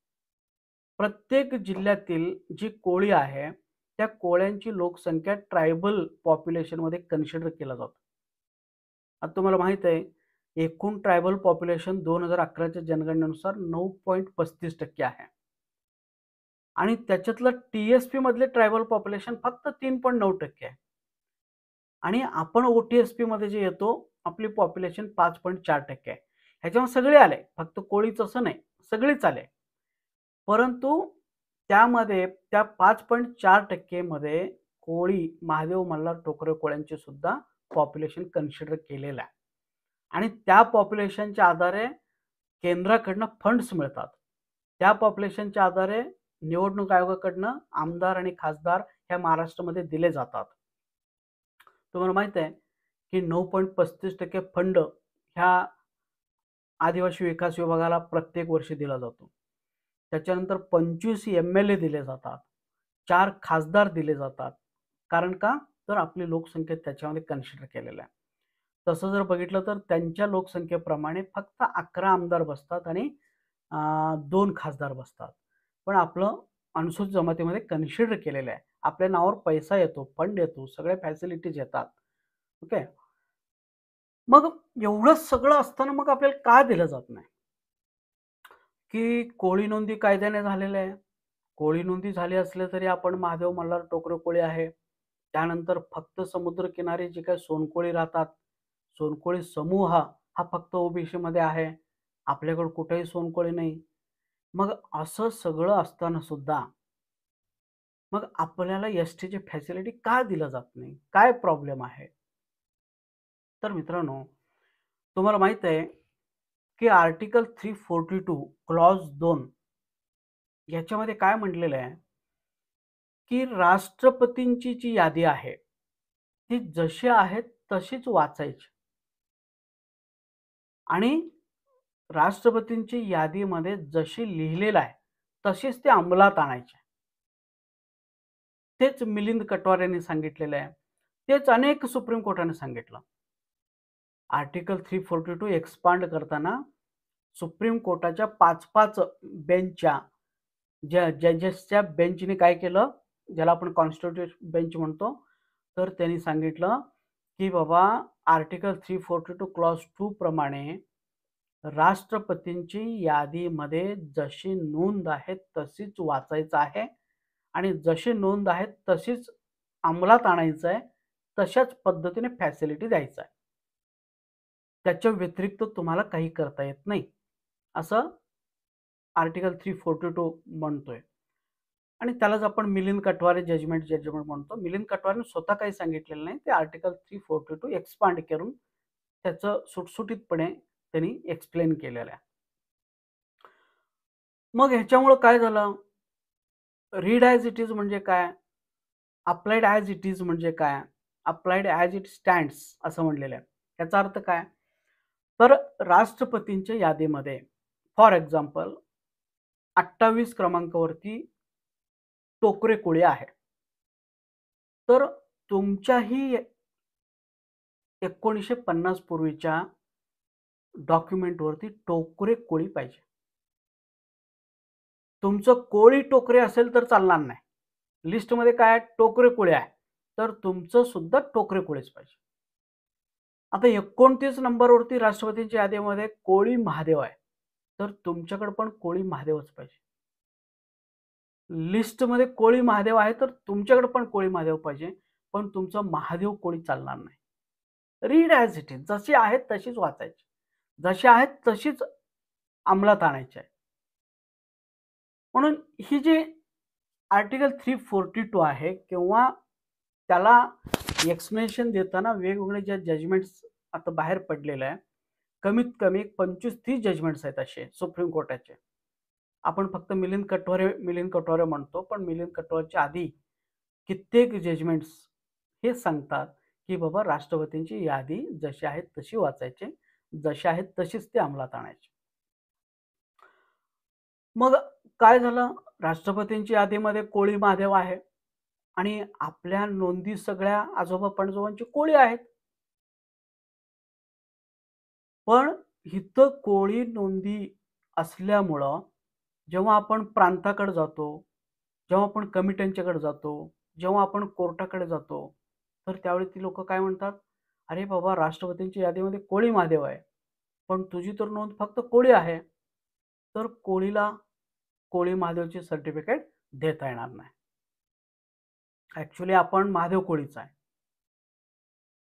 प्रत्येक जिल्ह्यातील जी कोळी आहे त्या कोळ्यांची लोकसंख्या ट्रायबल पॉप्युलेशनमध्ये कन्सिडर केला जातो. आता तुम्हाला माहित आहे एकूण ट्रायबल पॉप्युलेशन 2011च्या जनगणनेनुसार 9.35% आहे. आणि त्याच्यातलं टी-एस-पी मधले ट्रायबल पॉप्युलेशन फक्त 3.9% आहे. आणि आपण ओ-टी-एस-पी मध्ये जे येतो आपली पॉप्युलेशन 5.4% आहे. ह्याच्यामध्ये सगळे आले, फक्त कोळीच असं नाही, सगळेच आले. परंतु त्यामध्ये त्या 5.4% मध्ये कोळी, महादेव, मल्हार, टोकरे कोळ्यांचे सुद्धा पॉप्युलेशन कन्सिडर केलेलं आहे. आणि त्या पॉप्युलेशनच्या आधारे केंद्राकडनं फंड्स मिळतात. त्या पॉप्युलेशनच्या आधारे निवडणूक आयोगाकडनं आमदार आणि खासदार ह्या महाराष्ट्रामध्ये दिले जातात. तुम्हाला माहित आहे की 9.35% फंड ह्या आदिवासी विकास विभागाला प्रत्येक वर्षी दिला जातो. त्याच्यानंतर 25 MLA दिले जातात. 4 खासदार दिले जातात. कारण का? तर आपली लोकसंख्या त्याच्यामध्ये कन्सिडर केलेलं आहे. तसं जर बघितलं तर त्यांच्या लोकसंख्येप्रमाणे फक्त 11 आमदार बसतात आणि 2 खासदार बसतात. पण आपलं अनुसूचित जमातीमध्ये कन्सिडर केलेलं आहे. आपल्या नावावर पैसा येतो, फंड येतो, सगळ्या फॅसिलिटीज येतात. ओके. मग एवढं सगळं असताना मग आपल्याला का दिलं जात नाही? की कोळी नोंदी कायद्याने झालेल्या आहे. कोळी नोंदी झाली असल्या तरी आपण महादेव मल्हार टोकरे कोळी आहे. त्यानंतर फक्त समुद्रकिनारी जे काही सोनकोळी राहतात, सोनकोळी समूह हा फक्त ओबीसीमध्ये आहे. आपल्याकडे कुठेही सोनकोळी नाही. मग असं सगळं असताना सुद्धा मग आपल्याला एस-टीची फॅसिलिटी का दिलं जात नाही? काय प्रॉब्लेम आहे? तर मित्रांनो, तुम्हाला माहीत आहे की आर्टिकल 342 क्लॉज 2 याच्यामध्ये काय म्हटलेलं आहे, की राष्ट्रपतींची जी यादी आहे, ती जशी आहे तशीच वाचायची आणि राष्ट्रपतींची यादीमध्ये जशी लिहिलेलं आहे, तशीच ती अंमलात आणायची. तेच मिलिंद कटवार सांगितलेलं आहे. तेच अनेक सुप्रीम कोर्टाने सांगितलं. आर्टिकल 342 एक्सपांड करताना सुप्रीम कोर्टाच्या 5-5 बेंचच्या ज्या जजेसच्या बेंचने काय केलं, ज्याला आपण कॉन्स्टिट्यूशन बेंच म्हणतो, तर त्यांनी सांगितलं, की बाबा आर्टिकल 342 क्लॉज 2 प्रमाणे राष्ट्रपतींची यादीमध्ये जशी नोंद आहे तशीच वाचायचं आहे आणि जशी नोंद आहे तशीच अंमलात आणायचं आहे. तशाच पद्धतीने फॅसिलिटी द्यायचं आहे. त्याच्या व्यतिरिक्त तुम्हाला काही करता येत नाही. असं आर्टिकल 342 म्हणतोय. आणि त्यालाच आपण मिलिंद कटवारे जजमेंट म्हणतो. मिलिंद कटवारेने स्वतः काही सांगितलेलं नाही. ते आर्टिकल 342 एक्सपांड करून त्याचं सुटसुटीतपणे त्यांनी एक्सप्लेन केलेलं आहे. मग ह्याच्यामुळं काय झालं? रीड ॲज इट इज म्हणजे काय? अप्लाइड ॲज इट इज म्हणजे काय? अप्लाइड ॲज इट स्टँड्स असं म्हणलेलं आहे. याचा अर्थ काय? तर राष्ट्रपतींच्या यादीमध्ये फॉर एक्झाम्पल 28 क्रमांकावरती टोकरे कोळी आहे. तर तुमच्याही 1950 पूर्वीच्या डॉक्युमेंटवरती टोकरे कोळी पाहिजे. तुमचं कोळी टोकरे असेल तर चालणार नाही. लिस्टमध्ये काय आहे? टोकरे कोळी आहे. तर तुमचं सुद्धा टोकरे कोळीच पाहिजे. आता 29 नंबरवरती राष्ट्रपतींच्या यादीमध्ये कोळी महादेव आहे. तर तुमच्याकडे पण कोळी महादेवच पाहिजे. लिस्टमध्ये कोळी महादेव आहे तर तुमच्याकडे पण कोळी महादेव पाहिजे. पण तुमचं महादेव कोळी चालणार नाही. Read as it is. जशी आहेत तशीच वाचायची. जशी आहेत तशीच अंमलात आणायची आहे. म्हणून ही जी आर्टिकल 342 आहे किंवा त्याला एक्सप्लेनेशन देताना वेगवेगळे ज्या जजमेंट्स आता बाहेर पडलेले आहे. कमीत कमी 25-30 जजमेंट्स आहेत असे सुप्रीम कोर्टाचे. आपण फक्त मिलिंद कटवारे म्हणतो, पण मिलिंद कटवारच्या आधी कित्येक जजमेंट्स हे सांगतात, की बाबा राष्ट्रपतींची यादी जशी आहे तशी वाचायची, जशी आहे तशीच ती अंमलात आणायची. मग काय झालं? राष्ट्रपतींच्या यादीमध्ये कोळी महादेव आहे आणि आपल्या नोंदी सगळ्या आजोबा-पणजोबांची कोळी आहेत. पण इथं कोळी नोंदी असल्यामुळं जेव्हा आपण प्रांताकडे जातो, जेव्हा आपण कमिट्यांच्याकडे जातो, जेव्हा आपण कोर्टाकडे जातो, तर त्यावेळी ती लोकं काय म्हणतात, "अरे बाबा, राष्ट्रपतींच्या यादीमध्ये कोळी महादेव आहे, पण तुझी तर नोंद फक्त कोळी आहे." तर कोळीला कोळी महादेवची सर्टिफिकेट देता येणार नाही. ॲक्चुअली आपण महादेव कोळीच आहे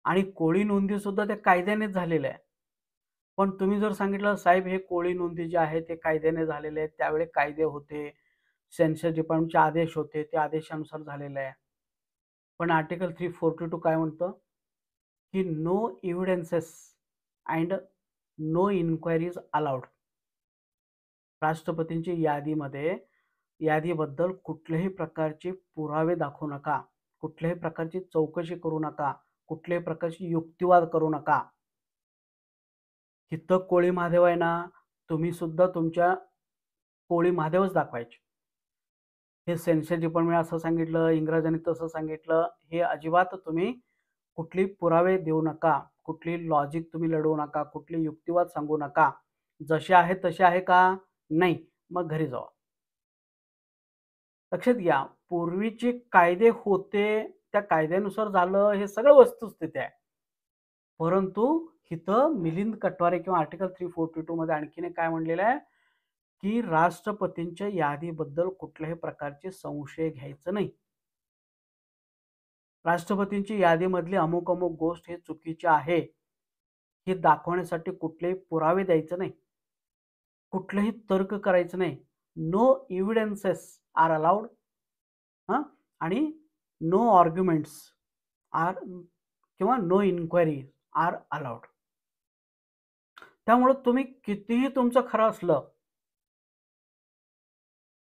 आणि कोळी नोंदीसुद्धा त्या कायद्यानेच झालेल्या आहे. पण तुम्ही जर सांगितलं, "साहेब, हे कोळी नोंदी जे आहे ते कायद्याने झालेले आहेत. त्यावेळी कायदे होते, सेन्सस डिपार्टमेंटचे आदेश होते, त्या आदेशानुसार झालेलं आहे." पण आर्टिकल 342 काय म्हणतं, की no evidences and no inquiries allowed. राष्ट्रपतींच्या यादीबद्दल कुठल्याही प्रकारचे पुरावे दाखवू नका, कुठल्याही प्रकारची चौकशी करू नका, कुठल्याही प्रकारची युक्तिवाद करू नका. इथं कोळी महादेव आहे ना, तुम्ही सुद्धा तुमच्या कोळी महादेवच दाखवायचे. हे सेन्सर डिपार्टमेंट असं सांगितलं, इंग्रजांनी तसं सांगितलं, हे अजिबात तुम्ही कुठली पुरावे देऊ नका. कुठली लॉजिक तुम्ही लढवू नका. कुठली युक्तिवाद सांगू नका. जसे आहे तसे आहे का? नाही. मग घरी जावा. लक्षात घ्या, पूर्वीचे कायदे होते, त्या कायद्यानुसार झालं, हे सगळं वस्तुस्थिती आहे. परंतु इथं मिलिंद कटवारे किंवा आर्टिकल 342 मध्ये आणखीन एक काय म्हणलेलं आहे, की राष्ट्रपतींच्या यादीबद्दल कुठल्याही प्रकारचे संशय घ्यायचं नाही. राष्ट्रपतींची यादीमधली अमुक अमुक गोष्ट हे चुकीची आहे, हे दाखवण्यासाठी कुठलेही पुरावे द्यायचे नाही. कुठलेही तर्क करायचं नाही. No evidences are allowed. आणि नो आर्ग्युमेंट्स आर किंवा नो इन्क्वायरी आर अलाउड. त्यामुळे तुम्ही कितीही तुमचं खरं असलं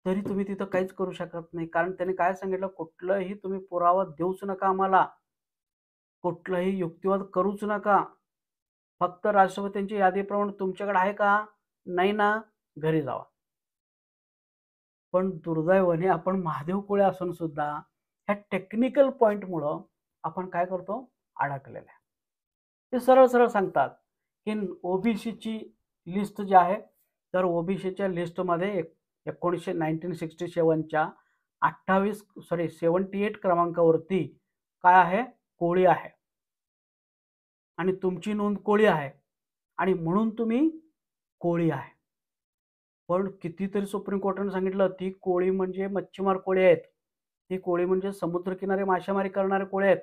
तरी तुम्ही तिथं काहीच करू शकत नाही. कारण त्याने काय सांगितलं, कुठलंही तुम्ही पुरावा देऊच नका आम्हाला. कुठलाही युक्तिवाद करूच नका. फक्त राष्ट्रपतींची यादीप्रमाणे तुमच्याकडे आहे का? नाही ना, घरी जावा. पण दुर्दैवाने आपण महादेव कोळे असून सुद्धा ह्या टेक्निकल पॉइंटमुळं आपण काय करतो, अडकलेलं आहे. ते सरळ सरळ सांगतात की ओबीसीची लिस्ट जी आहे, तर ओबीसीच्या लिस्टमध्ये 1967च्या 78 क्रमांकावरती काय आहे, कोळी आहे आणि तुमची नोंद कोळी आहे आणि म्हणून तुम्ही कोळी आहे. पण कितीतरी सुप्रीम कोर्टाने सांगितलं, ती कोळी म्हणजे मच्छीमार कोळी आहेत. ती कोळी म्हणजे समुद्रकिनारी मासेमारी करणारे कोळी आहेत.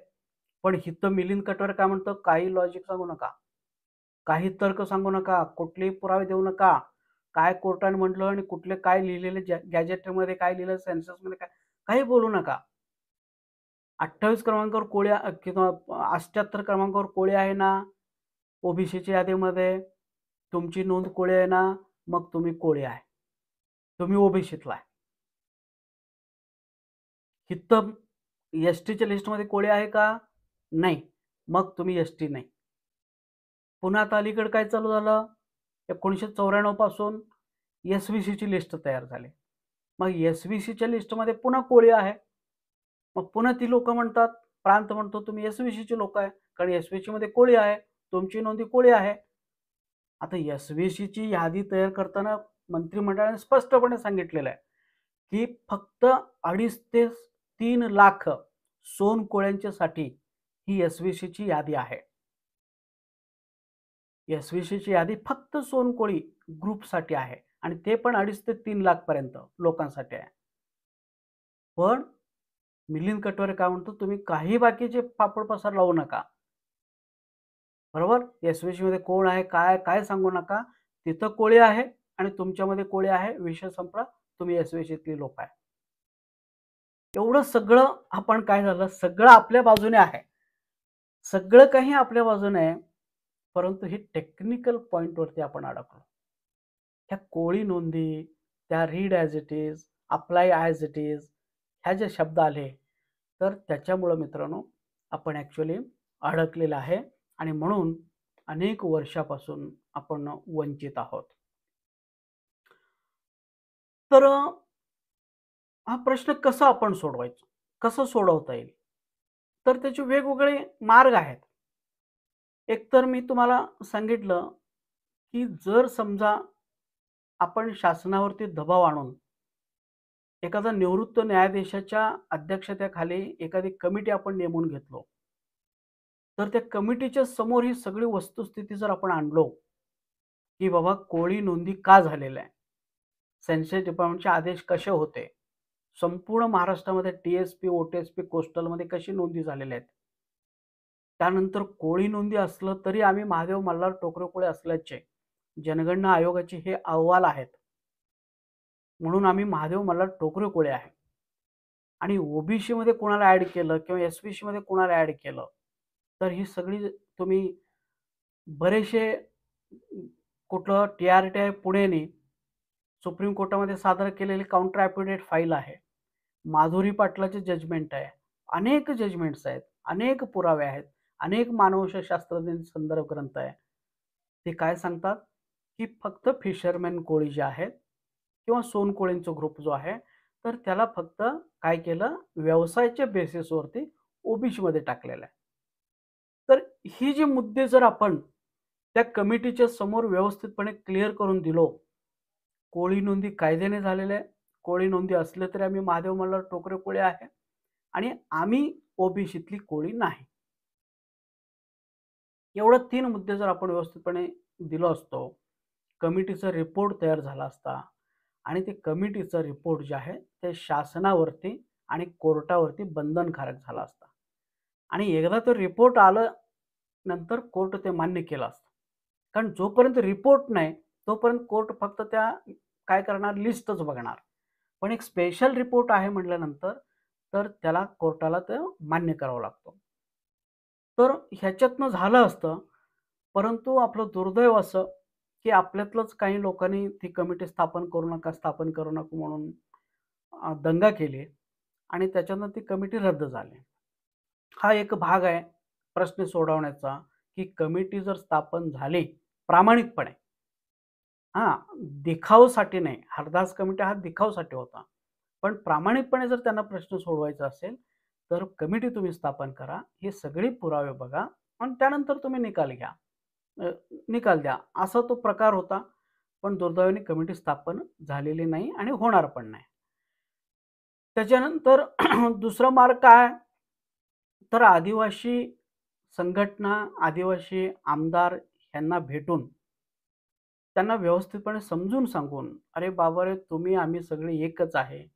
पण इथं मिलिंद कटवारे काय म्हणतं, काही लॉजिक सांगू नका, काही तर्क सांगू नका, कुठलेही पुरावे देऊ नका. काय कोर्टाने म्हटलं आणि कुठले काय लिहिलेले गॅजेटमध्ये काय लिहिलं, सेन्ससमध्ये काय, काही बोलू नका. 28 क्रमांकावर कोळी किंवा 78 क्रमांकावर कोळी आहे ना ओबीसीच्या यादीमध्ये, तुमची नोंद कोळी आहे ना, मग तुम्ही कोळी आहे, तुम्ही ओबीसीतला आहे. इथं एसटीच्या लिस्टमध्ये कोळी आहे का? नाही, मग तुम्ही एसटी नाही. पुन्हा आता अलीकडे काय चालू झालं, 1994 पासून एसव्हीसीची लिस्ट तयार झाली. मग एसव्हीसीच्या लिस्टमध्ये पुन्हा कोळी आहे. मग पुन्हा ती लोक म्हणतात, प्रांत म्हणतो तुम्ही एसव्हीसीचे लोक आहे, कारण एसव्हीसी मध्ये कोळी आहे, तुमची नोंदी कोळी आहे. आता एसव्हीसीची यादी तयार करताना मंत्रिमंडळाने स्पष्टपणे सांगितलेलं आहे की फक्त 2.5 ते 3 लाख सोन कोळ्यांच्यासाठी ही एसव्हीसीची यादी आहे. एसव्हीसीची यादी फक्त सोनकोळी ग्रुपसाठी आहे आणि ते पण 2.5 ते 3 लाख पर्यंत लोकांसाठी आहे. पण मिलिंद कटवारे काय म्हणतो, तुम्ही काही बाकीचे पापड पसार लावू नका. बरोबर, एसव्हीसी मध्ये कोण आहे, काय काय सांगू नका. तिथं कोळी आहे आणि तुमच्यामध्ये कोळी आहे, विषय संपला, तुम्ही एसव्हीसीतली लोक आहे. एवढं सगळं आपण काय झालं, सगळं आपल्या बाजूने आहे, सगळं काही आपल्या बाजूने आहे. परंतु ही टेक्निकल पॉइंटवरती आपण अडकलो. ह्या कोळी नोंदी, त्या read as it is, apply as it is, ह्या जे शब्द आले, तर त्याच्यामुळं मित्रांनो आपण ॲक्च्युअली अडकलेलं आहे आणि म्हणून अनेक वर्षापासून आपण वंचित आहोत. तर हा प्रश्न कसा आपण सोडवायचा, कसं सोडवता येईल, तर त्याचे वेगवेगळे मार्ग आहेत. एकतर मी तुम्हाला सांगितलं की जर समजा आपण शासनावरती दबाव आणून एखादा निवृत्त न्यायाधीशाच्या अध्यक्षतेखाली एखादी कमिटी आपण नेमून घेतलो, तर त्या कमिटीच्या समोर ही सगळी वस्तुस्थिती जर आपण आणलो की बाबा कोळी नोंदी का झालेल्या आहे, सेन्सस डिपार्टमेंटचे आदेश कसे होते, संपूर्ण महाराष्ट्रामध्ये टीएसपी ओटीएसपी कोस्टलमध्ये कशी नोंदी झालेल्या आहेत, त्यानंतर कोळी नोंदी असलं तरी आम्ही महादेव मल्हार टोकरे कोळे असल्याचे जनगणना आयोगाचे हे अहवाल आहेत, म्हणून आम्ही महादेव मल्हार टोकरे कोळे आहे. आणि ओबीसी मध्ये कोणाला ऍड केलं किंवा एसबीसी मध्ये कोणाला ऍड केलं, तर ही सगळी तुम्ही बरेचसे कुठलं TRTI पुणेने सुप्रीम कोर्टामध्ये सादर केलेली काउंटर ॲफिडेविट फाईल आहे, माधुरी पाटलाचे जजमेंट आहे, अनेक जजमेंट्स आहेत, अनेक पुरावे आहेत, अनेक मानवशास्त्रज्ञांचे संदर्भ ग्रंथ आहे. ते काय सांगतात, की फक्त फिशरमॅन कोळी जे आहेत किंवा सोनकोळींचा ग्रुप जो आहे, तर त्याला फक्त काय केलं, व्यवसायाच्या बेसिसवरती ओबीसीमध्ये टाकलेलं आहे. तर ही जी मुद्दे जर आपण त्या कमिटीच्या समोर व्यवस्थितपणे क्लिअर करून दिलो, कोळी नोंदी कायद्याने झालेल्या आहे. कोळी नोंदी असले तरी आम्ही महादेव मल्हार टोकरे कोळी आहे आणि आम्ही ओबीसीतली कोळी नाही. एवढं 3 मुद्दे जर आपण व्यवस्थितपणे दिलो असतो, कमिटीचा रिपोर्ट तयार झाला असता आणि ते कमिटीचा रिपोर्ट जे आहे, ते शासनावरती आणि कोर्टावरती बंधनकारक झाला असता आणि एकदा तो रिपोर्ट आलं, नंतर कोर्ट ते मान्य केलं असतं. कारण जोपर्यंत रिपोर्ट नाही, तोपर्यंत कोर्ट फक्त त्या काय करणार, लिस्टच बघणार. पण एक स्पेशल रिपोर्ट आहे म्हटल्यानंतर, तर त्याला कोर्टाला ते मान्य करावं लागतं. तर ह्याच्यातनं झालं असतं, परंतु आपलं दुर्दैव असं, की आपल्यातलंच काही लोकांनी ती कमिटी स्थापन करू नका, स्थापन करू नका म्हणून दंगा केली आणि त्याच्यानं ती कमिटी रद्द झाली. हा एक भाग आहे प्रश्न सोडवण्याचा, की कमिटी जर स्थापन झाली प्रामाणिकपणे, हां, दिखाऊसाठी नाही. हरदास कमिटी हा दिखाऊसाठी होता. पण प्रामाणिकपणे जर त्यांना प्रश्न सोडवायचा असेल, तर कमिटी तुम्ही स्थापन करा. हे सगळे पुरावे बघा आणि त्यानंतर तुम्ही निकाल घ्या. अ, निकाल द्या. असा तो प्रकार होता. पण दुर्दैवाने कमिटी स्थापन झालेली नाही आणि होणार पण नाही. त्याच्यानंतर दुसरा मार्ग काय? तर आदिवासी संघटना, आदिवासी आमदार यांना भेटून त्यांना व्यवस्थितपणे समजून सांगून, "अरे बाबारे, तुम्ही आम्ही सगळे एकच आहे.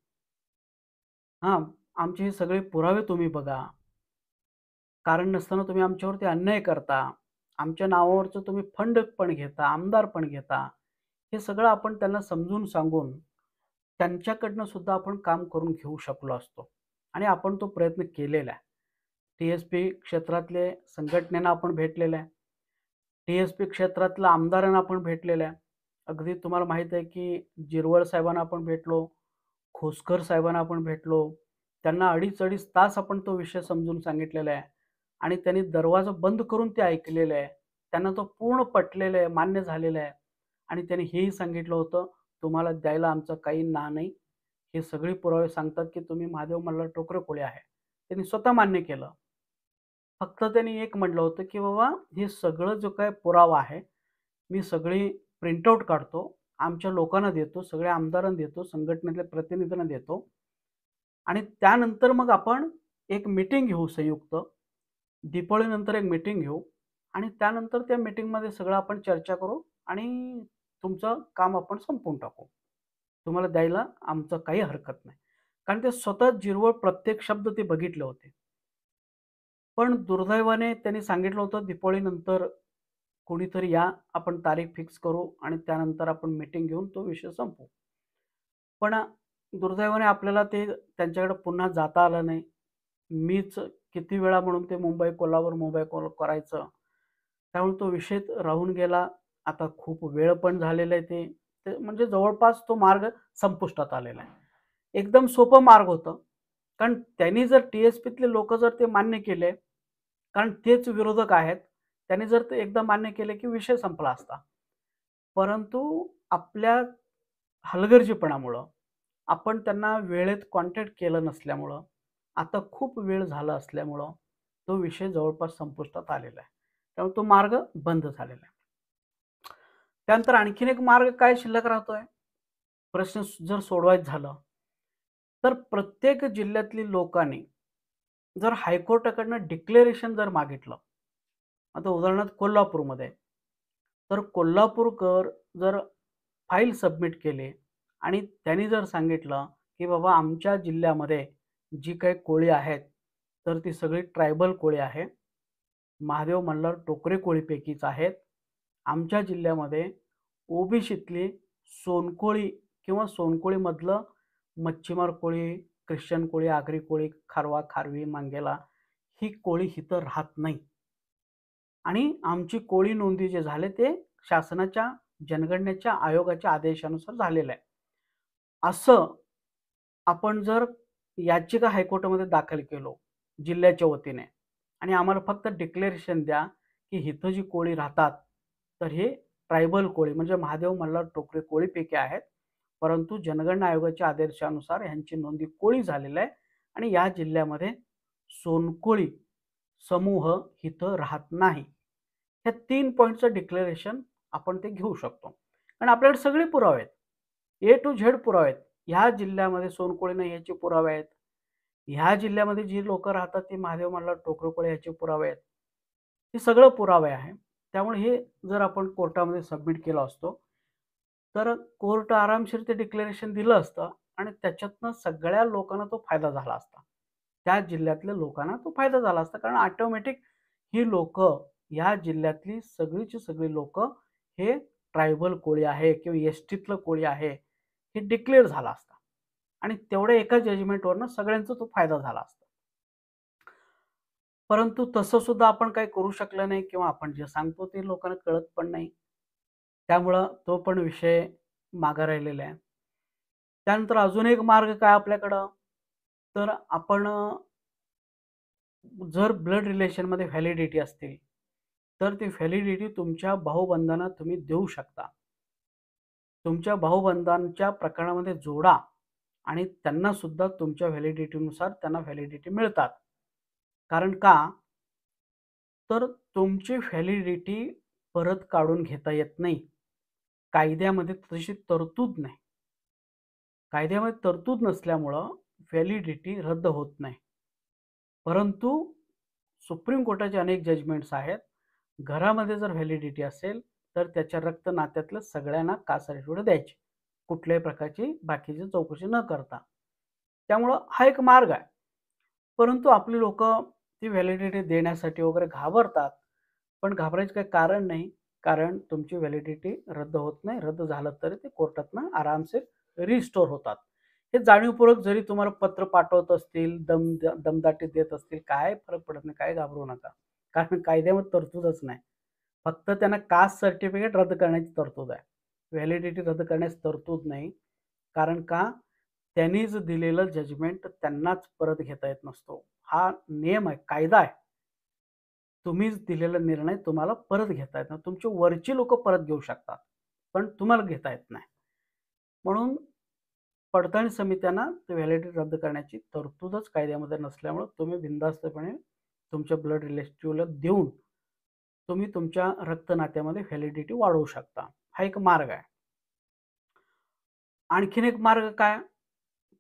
हां, आमचे हे सगळे पुरावे तुम्ही बघा. कारण नसताना तुम्ही आमच्यावरती अन्याय करता. आमच्या नावावरचं तुम्ही फंड पण घेता, आमदार पण घेता." हे सगळं आपण त्यांना समजून सांगून, त्यांच्याकडनं सुद्धा आपण काम करून घेऊ शकलो असतो आणि आपण तो प्रयत्न केलेला आहे. टी-एस-पी क्षेत्रातले संघटनेला आपण भेटलेलं आहे. टी-एस-पी क्षेत्रातल्या आमदारांना आपण भेटलेलं आहे. अगदी तुम्हाला माहीत आहे, की जिरवळ साहेबांना आपण भेटलो, खोसकर साहेबांना आपण भेटलो. त्यांना अडीच-अडीच तास आपण तो विषय समजून सांगितलेला आहे आणि त्यांनी दरवाजा बंद करून ते ऐकलेलं आहे. त्यांना तो पूर्ण पटलेलं आहे, मान्य झालेलं आहे आणि त्यांनी हेही सांगितलं होतं, "तुम्हाला द्यायला आमचं काही ना नाही. हे सगळे पुरावे सांगतात, की तुम्ही महादेव मल्हार टोकरे कोळी आहे." त्यांनी स्वतः मान्य केलं. फक्त त्यांनी एक म्हटलं होतं, की "बाबा, हे सगळं जो काही पुरावा आहे, मी सगळी प्रिंटआउट काढतो, आमच्या लोकांना देतो, सगळ्या आमदारांना देतो, संघटनेतल्या प्रतिनिधींना देतो आणि त्यानंतर मग आपण एक मीटिंग घेऊ संयुक्त. दीपावलीनंतर एक मीटिंग घेऊ आणि त्यानंतर त्या मीटिंगमध्ये सगळं आपण चर्चा करू आणि तुमचं काम आपण संपवून टाकू. तुम्हाला द्यायला आमचं काही हरकत नाही." कारण ते स्वतः जिरवळ प्रत्येक शब्द ते बघितले होते. पण दुर्दैवाने त्यांनी सांगितलं होतं, "दीपावलीनंतर कोणीतरी या, आपण तारीख फिक्स करू आणि त्यानंतर आपण मीटिंग घेऊन तो विषय संपवू." पण दुर्दैवाने आपल्याला ते त्यांच्याकडे पुन्हा जाता आलं नाही. मीच किती वेळा म्हणून ते मुंबई करायचं. त्यामुळे तो विषय राहून गेला. आता खूप वेळ पण झालेला आहे ते. ते म्हणजे जवळपास तो मार्ग संपुष्टात आलेला आहे. एकदम सोपं मार्ग होतं. कारण त्यांनी जर टी-एस-पीतले लोकं जर ते मान्य केले, कारण तेच विरोधक आहेत. त्यांनी जर ते एकदा मान्य केले, की विषय संपला असता. परंतु आपल्या हलगर्जीपणामुळं आपण त्यांना वेळेत कॉन्टॅक्ट केलं नसल्यामुळं, आता खूप वेळ झाला असल्यामुळं, तो विषय जवळपास संपुष्टात आलेला आहे. त्यामुळे तो मार्ग बंद झालेला आहे. त्यानंतर आणखीन एक मार्ग काय शिल्लक राहतोय? प्रश्न जर सोडवायचं झालं, तर प्रत्येक जिल्ह्यातली लोकांनी जर हायकोर्टाकडनं डिक्लेरेशन जर मागितलं, आता उदाहरणार्थ कोल्हापूरमध्ये, तर कोल्हापूरकर जर फाईल सबमिट केली आणि त्यांनी जर सांगितलं, की बाबा आमच्या जिल्ह्यामध्ये जी काही कोळी आहेत, तर ती सगळी ट्रायबल कोळी आहे. महादेव मल्हार टोकरे कोळीपैकीच आहेत. आमच्या जिल्ह्यामध्ये ओबीसीतली सोनकोळी किंवा सोनकोळीमधलं मच्छीमार कोळी, ख्रिश्चन कोळी, आगरी कोळी, खारवा, खारवी, मांगेला ही कोळी इथं राहत नाही. आणि आमची कोळी नोंदी जे झाले ते शासनाच्या जनगणनेच्या आयोगाच्या आदेशानुसार झालेलं आहे. असं आपण जर याचिका हायकोर्टामध्ये दाखल केलो जिल्ह्याच्या वतीने आणि आम्हाला फक्त डिक्लेरेशन द्या, की इथं जी कोळी राहतात, तर हे ट्रायबल कोळी म्हणजे महादेव मल्हार टोकरे कोळीपैकी आहेत. परंतु जनगणना आयोगाच्या आदेशानुसार यांची नोंदणी कोळी झालेली आहे आणि या जिल्ह्यामध्ये सोनकोळी समूह इथं राहत नाही. ह्या 3 पॉइंटचं डिक्लेरेशन आपण ते घेऊ शकतो. कारण आपल्याकडे सगळे पुरावे आहेत. ए टू झेड पुरावे आहेत. ह्या जिल्ह्यामध्ये सोनकोळी नाही याचे पुरावे आहेत. ह्या जिल्ह्यामध्ये जी लोकं राहतात ती महादेव मल्हार टोकरे कोळी याचे पुरावे आहेत. हे सगळं पुरावे आहे. त्यामुळे हे जर आपण कोर्टामध्ये सबमिट केलं असतो, तर कोर्ट आरामशीर ते डिक्लेरेशन दिलं असतं आणि त्याच्यातनं सगळ्या लोकांना तो फायदा झाला असता. त्या जिल्ह्यातल्या लोकांना तो फायदा झाला असता. कारण ऑटोमॅटिक ही लोकं या जिल्ह्यातली सगळीची सगळी लोकं हे ट्रायबल कोळी आहे किंवा एसटीतलं कोळी आहे, हे डिक्लेअर झालं असतं आणि तेवढ्या एका जजमेंटवरनं सगळ्यांचा तो फायदा झाला असता. परंतु तसं सुद्धा आपण काही करू शकलं नाही किंवा आपण जे सांगतो ते लोकांना कळत पण नाही. त्यामुळं तो पण विषय मागे राहिलेला आहे. त्यानंतर अजून एक मार्ग काय आपल्याकडं, तर आपण जर ब्लड रिलेशनमध्ये व्हॅलिडिटी असतील, तर ती व्हॅलिडिटी तुमच्या भाऊबंधांना तुम्ही देऊ शकता. तुमच्या भाऊबंधांच्या प्रकरणामध्ये जोडा आणि त्यांना सुद्धा तुमच्या व्हॅलिडिटीनुसार त्यांना व्हॅलिडिटी मिळतात. कारण का? तर तुमची व्हॅलिडिटी परत काढून घेता येत नाही. कायद्यामध्ये तशी तरतूद नाही. कायद्यामध्ये तरतूद नसल्यामुळं व्हॅलिडिटी रद्द होत नाही. परंतु सुप्रीम कोर्टाचे अनेक जजमेंट्स आहेत. घरामध्ये जर व्हॅलिडिटी असेल, तर त्याच्या रक्त नात्यातल्या सगळ्यांना कास्ट सर्टिफिकेट द्यायचे. कुठल्याही प्रकारची बाकीची चौकशी न करता. त्यामुळं हा एक मार्ग आहे. परंतु आपली लोकं ती व्हॅलिडिटी देण्यासाठी वगैरे घाबरतात. पण घाबरायचं काही कारण नाही. कारण तुमची व्हॅलिडिटी रद्द होत नाही. रद्द झालं तरी ते कोर्टातनं आरामशीर रिस्टोअर होतात. हे जाणीवपूर्वक जरी तुम्हाला पत्र पाठवत असतील, दमदाटी देत असतील, काय फरक पडत नाही. काय घाबरू नका. कारण कायद्यामध्ये तरतूदच नाही. फक्त त्यांना कास्ट सर्टिफिकेट रद्द करण्याची तरतूद आहे. व्हॅलिडिटी रद्द करण्याची तरतूद नाही. कारण का? त्यांनीच दिलेलं जजमेंट त्यांनाच परत घेता येत नसतो. हा नियम आहे, कायदा आहे. तुम्हीच दिलेला निर्णय तुम्हाला परत घेता येत नाही. तुमची वरची लोकं परत घेऊ शकतात, पण तुम्हाला घेता येत नाही. म्हणून पडताळणी समित्यांना ते व्हॅलिडिटी रद्द करण्याची तरतूदच कायद्यामध्ये नसल्यामुळं तुम्ही बिनधास्तपणे तुमच्या ब्लड रिलेटिव्हला देऊन तुम्ही तुमच्या रक्तनात्यामध्ये व्हॅलिडिटी वाढवू शकता. हा एक मार्ग आहे. आणखीन एक मार्ग काय?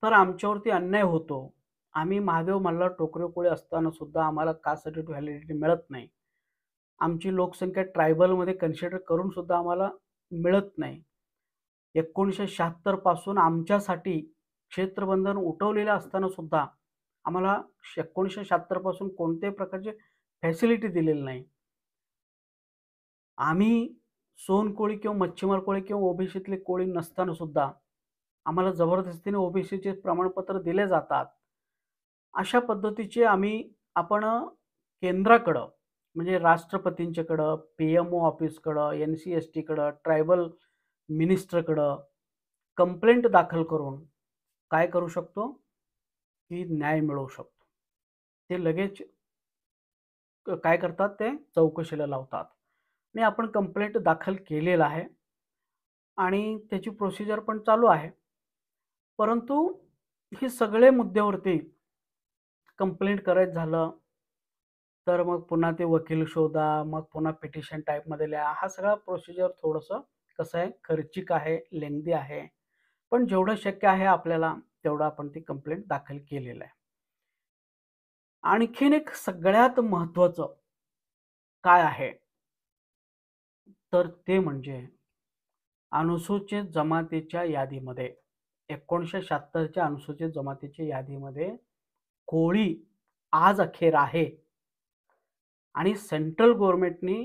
तर आमच्यावरती अन्याय होतो. आम्ही महादेव मल्हार टोकरे कोळी असताना सुद्धा आम्हाला कास्ट सर्टिफिकेट व्हॅलिडिटी मिळत नाही. आमची लोकसंख्या ट्रायबलमध्ये कन्सिडर करून सुद्धा आम्हाला मिळत नाही. 1976 पासून आमच्यासाठी क्षेत्रबंधन उठवलेलं असताना सुद्धा आम्हाला 1976 पासून कोणत्याही प्रकारची फॅसिलिटी दिलेली नाही. आम्ही सोनकोळी किंवा मच्छीमार कोळी किंवा ओबीसीतले कोळी नसताना सुद्धा आम्हाला जबरदस्तीने ओबीसीचे प्रमाणपत्र दिले जातात. अशा पद्धतीचे आपण केंद्राकडं म्हणजे राष्ट्रपतींच्याकडं, पी-एम-ओ ऑफिसकडं, एन-सी-एस-टीकडं, ट्रायबल मिनिस्टरकडं कंप्लेंट दाखल करून काय करू शकतो, की न्याय मिळवू शकतो. ते लगेच काय करतात ते चौकशीला लावतात आणि आपण कंप्लेंट दाखल केलेला आहे आणि त्याची प्रोसिजर पण चालू आहे. परंतु हे सगळे मुद्द्यावरती कंप्लेंट करायचं झालं, तर मग पुन्हा ते वकील शोधा, मग पुन्हा पिटिशन टाइपमध्ये लिहा. हा सगळा प्रोसिजर थोडंसं कसं आहे, खर्चिक आहे, लेंदी आहे. पण जेवढं शक्य आहे आपल्याला, तेवढं आपण ती कंप्लेंट दाखल केलेलं आहे. आणखीन एक सगळ्यात महत्त्वाचं काय आहे, तर ते म्हणजे अनुसूचित जमातीच्या यादीमध्ये 1976च्या अनुसूचित जमातीच्या यादीमध्ये कोळी आज अखेर आहे आणि सेंट्रल गव्हर्नमेंटनी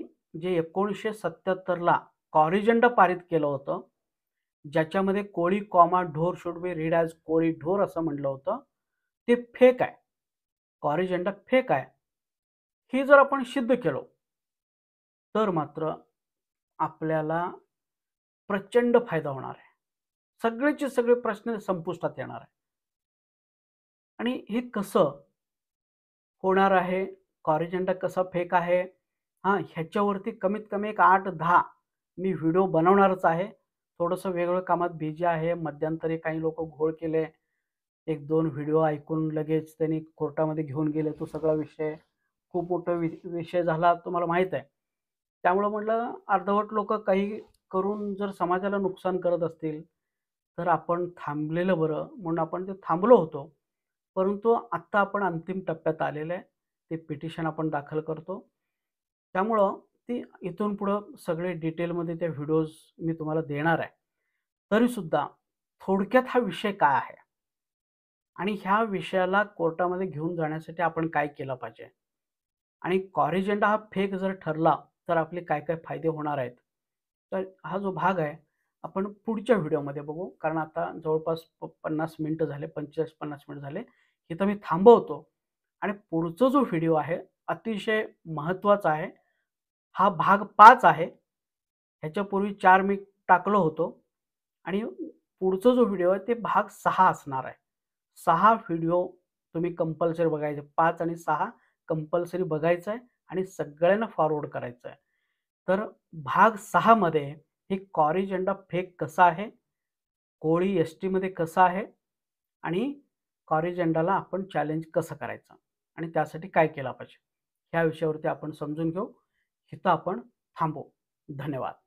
जे 1977ला कॉरिजंडा पारित केलं होतं, ज्याच्यामध्ये कोळी कॉमा ढोर शुड बी रीड ॲज कोळी ढोर असं म्हटलं होतं, ते फेक आहे. कॉरिजंडा फेक आहे. हे जर आपण सिद्ध केलं, तर मात्र आपल्याला प्रचंड फायदा होणार आहे. सगळेचे सगळे प्रश्न संपुष्टात येणार आहे. आणि हे कसं होणार आहे? कॉरिजंडा कसा फेक आहे? ह्याच्यावरती कमीत कमी एक 8-10 मी व्हिडिओ बनवणारच आहे. थोडंसं वेगळं कामात बिझी आहे. मध्यंतरी काही लोकं घोळ केले. 1-2 व्हिडिओ ऐकून लगेच त्यांनी कोर्टामध्ये घेऊन गेले. तो सगळा विषय खूप मोठा विषय झाला तुम्हाला माहीत आहे. त्यामुळं म्हटलं अर्धवट लोकं काही करून जर समाजाला नुकसान करत असतील, तर आपण थांबलेलं बरं म्हणून आपण ते थांबलो होतो. परंतु आत्ता आपण अंतिम टप्प्यात आलेलं आहे. ते पिटिशन आपण दाखल करतो. त्यामुळं ती इथून पुढं सगळे डिटेलमध्ये त्या व्हिडिओज मी तुम्हाला देणार आहे. तरीसुद्धा थोडक्यात हा विषय काय आहे? आणि ह्या विषयाला कोर्टामध्ये घेऊन जाण्यासाठी आपण काय केलं पाहिजे? आणि कॉरिजेंडा हा फेक जर ठरला, तर आपले काय-काय फायदे होणार आहेत? तर हा जो भाग आहे, आपण पुढच्या व्हिडिओमध्ये बघू. कारण आता जवळपास 50 मिनिटं झाले, 45-50 मिनिट झाले. इथं मी थांबवतो आणि पुढचा जो व्हिडिओ आहे, अतिशय महत्त्वाचा आहे. हा भाग 5 आहे. ह्याच्यापूर्वी 4 मी टाकलं होतं आणि पुढचा जो व्हिडिओ आहे, ते भाग 6 असणार आहे. 6 व्हिडिओ तुम्ही कंपल्सरी बघायचे. 5 आणि 6 कंपल्सरी बघायचं आहे आणि सगळ्यांना फॉरवर्ड करायचं आहे. तर भाग 6 मध्ये हे कॉरिजेंडा फेक कसा आहे, कोळी एस-टीमध्ये कसं आहे आणि कॉरिजेंडाला आपण चॅलेंज कसं करायचं आणि त्यासाठी काय केलं पाहिजे? ह्या विषयावरती आपण समजून घेऊ. इथं आपण थांबू. धन्यवाद.